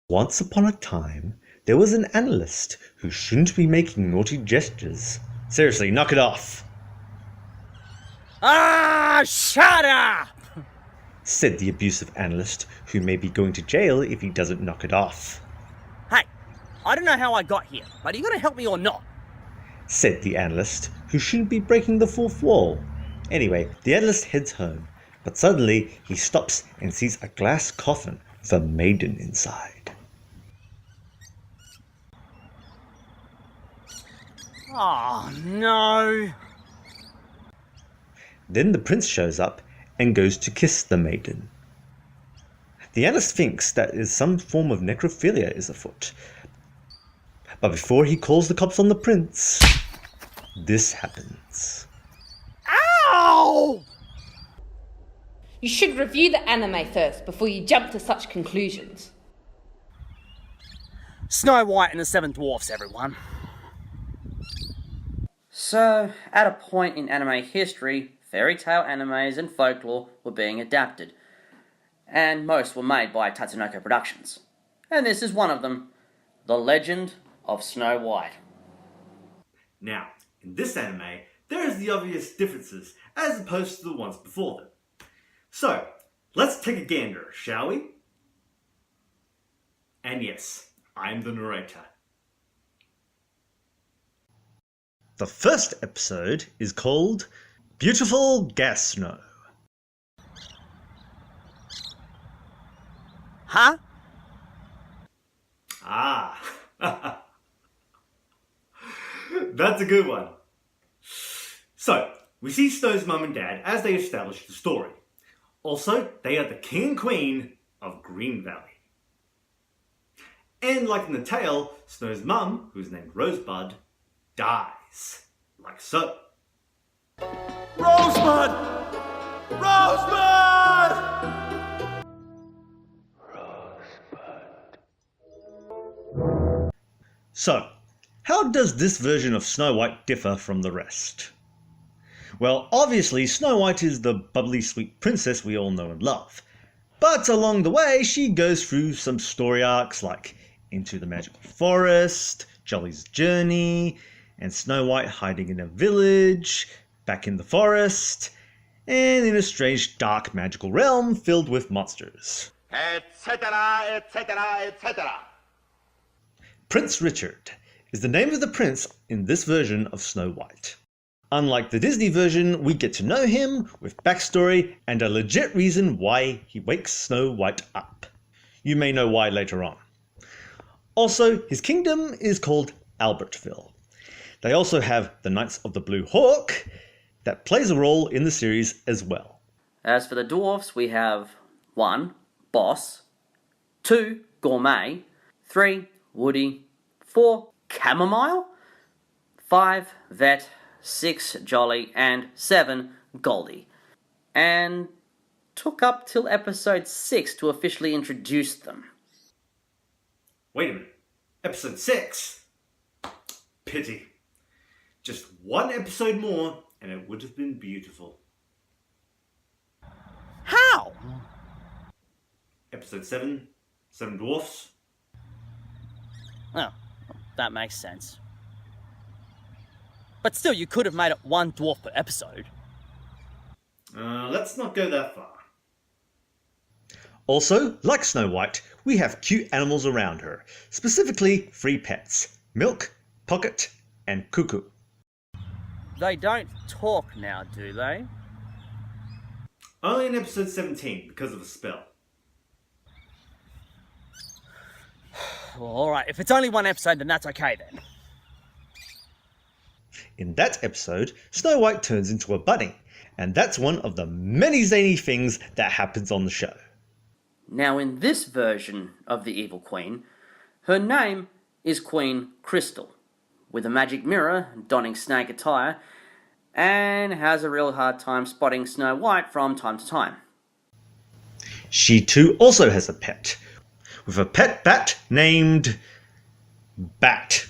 Once upon a time, there was an analyst who shouldn't be making naughty gestures. Seriously, knock it off, Ah, shut up! said the abusive analyst, who may be going to jail if he doesn't knock it off, Hey, I don't know how I got here, but are you gonna help me or not? said the analyst, who shouldn't be breaking the fourth wall. Anyway, the analyst heads home, but suddenly he stops and sees a glass coffin with a maiden inside. Oh, no. Then the prince shows up and goes to kiss the maiden. The analyst thinks that is some form of necrophilia is afoot. But before he calls the cops on the prince, this happens. Ow! You should review the anime first before you jump to such conclusions. Snow White and the Seven Dwarfs, everyone. So, at a point in anime history, fairy tale animes and folklore were being adapted, and most were made by Tatsunoko Productions. And this is one of them, The Legend of Snow White. Now, in this anime, there is the obvious differences as opposed to the ones before them. So, let's take a gander, shall we? And yes, I'm the narrator. The first episode is called Beautiful Gas Snow. Huh? Ah, that's a good one. So, we see Snow's mum and dad as they establish the story. Also, they are the king and queen of Green Valley. And like in the tale, Snow's mum, who's named Rosebud, dies. Like so. Rosebud! Rosebud! So, how does this version of Snow White differ from the rest? Well, obviously Snow White is the bubbly sweet princess we all know and love. But along the way she goes through some story arcs like Into the Magical Forest, Jolly's Journey, and Snow White hiding in a village, back in the forest, and in a strange dark magical realm filled with monsters. Etc., etc., etc. Prince Richard is the name of the prince in this version of Snow White. Unlike the Disney version, we get to know him with backstory and a legit reason why he wakes Snow White up. You may know why later on. Also, his kingdom is called Albertville. They also have the Knights of the Blue Hawk that plays a role in the series as well. As for the dwarfs, we have 1. Boss, 2. Gourmet, 3. Woody, 4. Chamomile, 5. Vet, 6. Jolly, and 7. Goldie. And took up till episode 6 to officially introduce them. Wait a minute. Episode 6? Pity. Just one episode more and it would have been beautiful. How? Episode 7, Seven Dwarfs. Oh, that makes sense. But still, you could have made it one dwarf per episode. Let's not go that far. Also, like Snow White, we have cute animals around her, specifically 3 pets, Milk, Pocket, and Cuckoo. They don't talk now, do they? Only in episode 17 because of a spell. Well, alright, if it's only one episode, then that's okay then. In that episode, Snow White turns into a bunny, and that's one of the many zany things that happens on the show. Now in this version of the Evil Queen, her name is Queen Crystal, with a magic mirror, donning snake attire, and has a real hard time spotting Snow White from time to time. She too also has a pet, with a pet bat named Bat,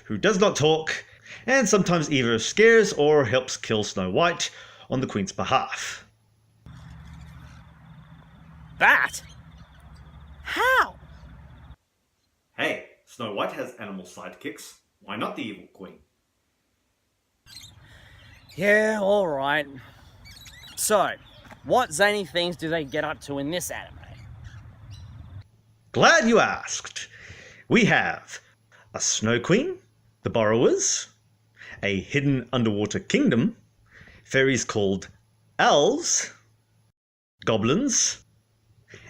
who does not talk, and sometimes either scares or helps kill Snow White on the Queen's behalf. Bat? How? Snow White has animal sidekicks. Why not the evil queen? Yeah, alright. So, what zany things do they get up to in this anime? Glad you asked. We have a Snow Queen, the Borrowers, a hidden underwater kingdom, fairies called elves, goblins,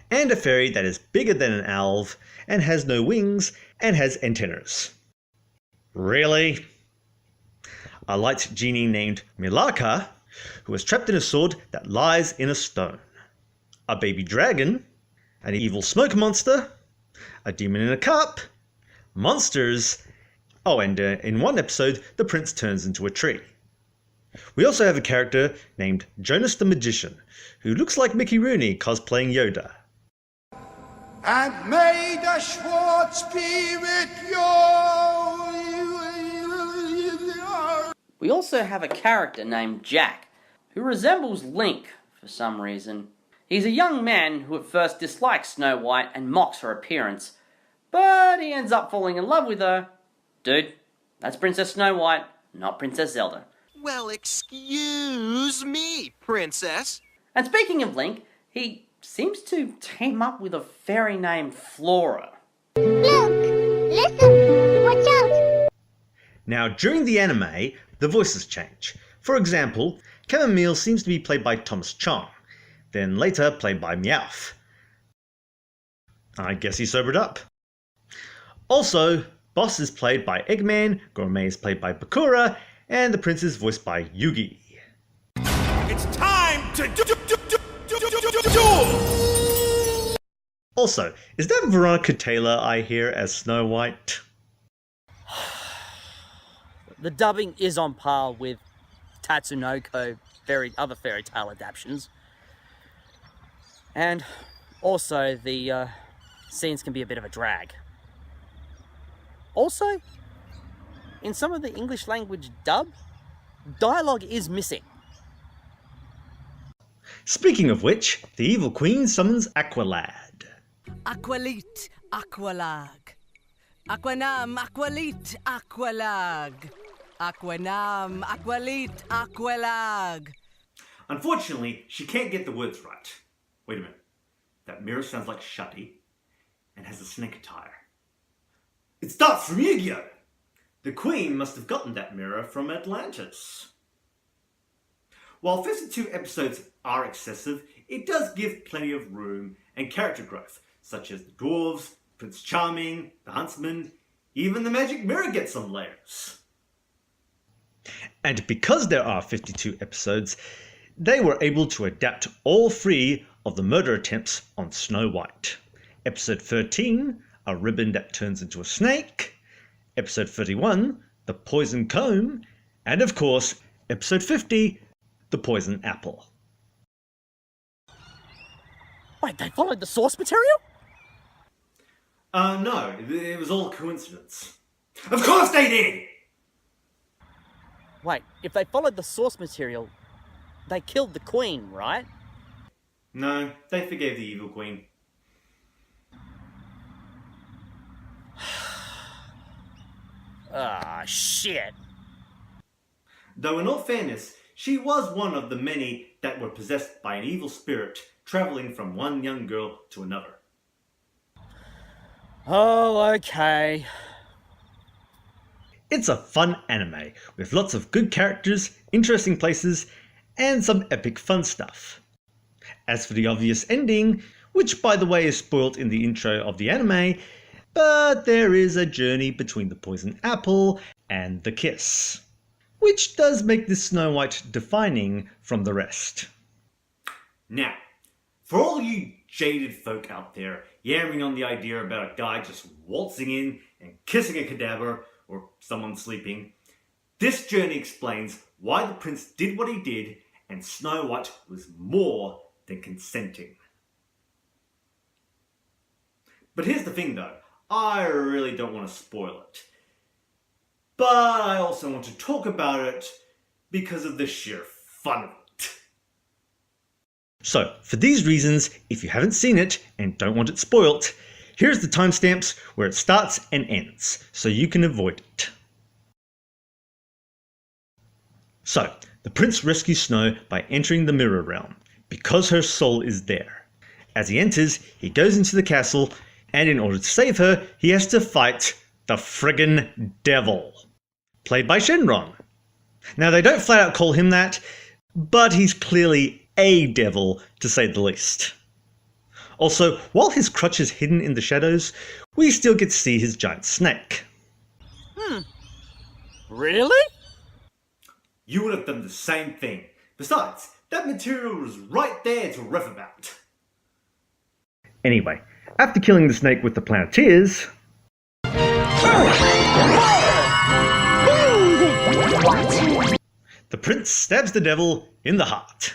and a fairy that is bigger than an elf and has no wings and has antennas. Really? A light genie named Milaka, who is trapped in a sword that lies in a stone. A baby dragon, an evil smoke monster, a demon in a cup, monsters, and in one episode, the prince turns into a tree. We also have a character named Jonas the Magician, who looks like Mickey Rooney cosplaying Yoda. And may the Schwartz be with you. We also have a character named Jack, who resembles Link for some reason. He's a young man who at first dislikes Snow White and mocks her appearance, but he ends up falling in love with her. Dude, that's Princess Snow White, not Princess Zelda. Well, excuse me, princess. And speaking of Link, he seems to team up with a fairy named Flora. Look! Listen! Watch out! Now, during the anime, the voices change. For example, Chamomile seems to be played by Thomas Chong, then later played by Meowth. I guess he sobered up. Also, Boss is played by Eggman, Gourmet is played by Bakura, and the Prince is voiced by Yugi. It's time to do. Also, is that Veronica Taylor I hear as Snow White? The dubbing is on par with Tatsunoko, other fairy tale adaptations. And also, the scenes can be a bit of a drag. Also, in some of the English language dub, dialogue is missing. Speaking of which, the evil queen summons Aqualad. Aqualit, Aqualag. Aquanam, Aqualit, Aqualag. Aquanam, Aqualit, Aqualag. Unfortunately, she can't get the words right. Wait a minute. That mirror sounds like Shutty and has a snake attire. It starts from Yu-Gi-Oh! The Queen must have gotten that mirror from Atlantis. While 52 episodes are excessive, it does give plenty of room and character growth, such as the dwarves, Prince Charming, the Huntsman, even the magic mirror gets some layers. And because there are 52 episodes, they were able to adapt all 3 of the murder attempts on Snow White. Episode 13, a ribbon that turns into a snake. Episode 31, the poison comb. And of course, episode 50, the poison apple. Wait, they followed the source material? No, it was all coincidence. Of course they did! Wait, if they followed the source material, they killed the queen, right? No, they forgave the evil queen. Ah, shit. Though in all fairness, she was one of the many that were possessed by an evil spirit travelling from one young girl to another. Oh, okay. It's a fun anime with lots of good characters, interesting places, and some epic fun stuff. As for the obvious ending, which by the way is spoilt in the intro of the anime, but there is a journey between the poison apple and the kiss, which does make this Snow White defining from the rest. Now, for all you jaded folk out there yammering on the idea about a guy just waltzing in and kissing a cadaver or someone sleeping, this journey explains why the prince did what he did and Snow White was more than consenting. But here's the thing though, I really don't want to spoil it. But I also want to talk about it because of the sheer fun of it. So, for these reasons, if you haven't seen it and don't want it spoilt, Here's the timestamps where it starts and ends, so you can avoid it. So, the prince rescues Snow by entering the mirror realm, because her soul is there. As he enters, he goes into the castle, and in order to save her, he has to fight the friggin' devil, played by Shenron. Now, they don't flat out call him that, but he's clearly a devil, to say the least. Also, while his crutch is hidden in the shadows, we still get to see his giant snake. Really? You would have done the same thing. Besides, that material was right there to riff about. Anyway, after killing the snake with the Planeteers, the prince stabs the devil in the heart.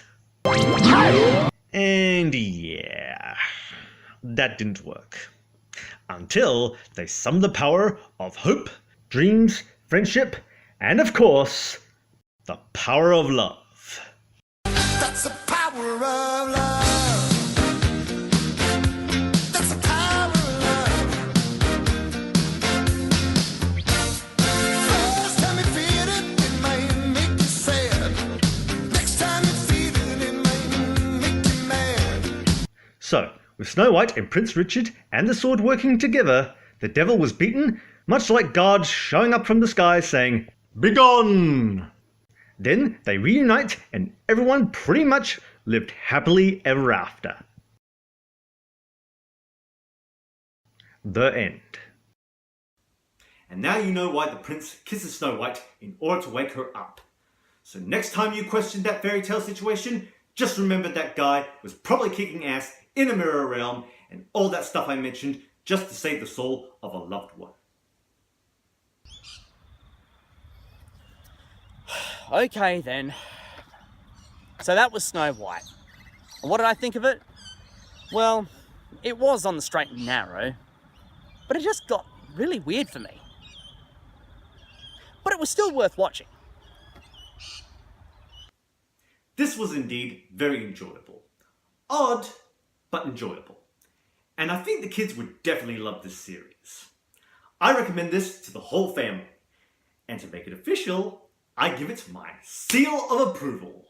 And yeah, that didn't work. Until they summon the power of hope, dreams, friendship, and of course, the power of love. That's the power of love. That's the power of love. First time you feel it, it might make you sad. Next time you feel it, it might make you mad. So, with Snow White and Prince Richard and the sword working together, the devil was beaten, much like gods showing up from the sky saying, "Begone!" Then they reunite and everyone pretty much lived happily ever after. The end. And now you know why the prince kisses Snow White in order to wake her up. So next time you question that fairy tale situation, just remember that guy was probably kicking ass in a mirror realm and all that stuff I mentioned just to save the soul of a loved one. Okay then. So that was Snow White. What did I think of it? Well, it was on the straight and narrow, but it just got really weird for me. But it was still worth watching. This was indeed very enjoyable. Odd, but enjoyable. And I think the kids would definitely love this series. I recommend this to the whole family. And to make it official, I give it my seal of approval.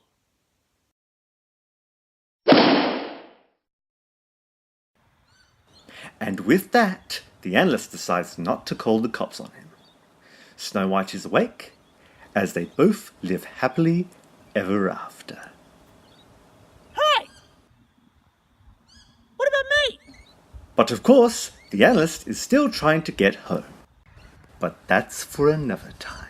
And with that, the analyst decides not to call the cops on him. Snow White is awake, as they both live happily ever after. Hey! What about me? But of course, the analyst is still trying to get home. But that's for another time.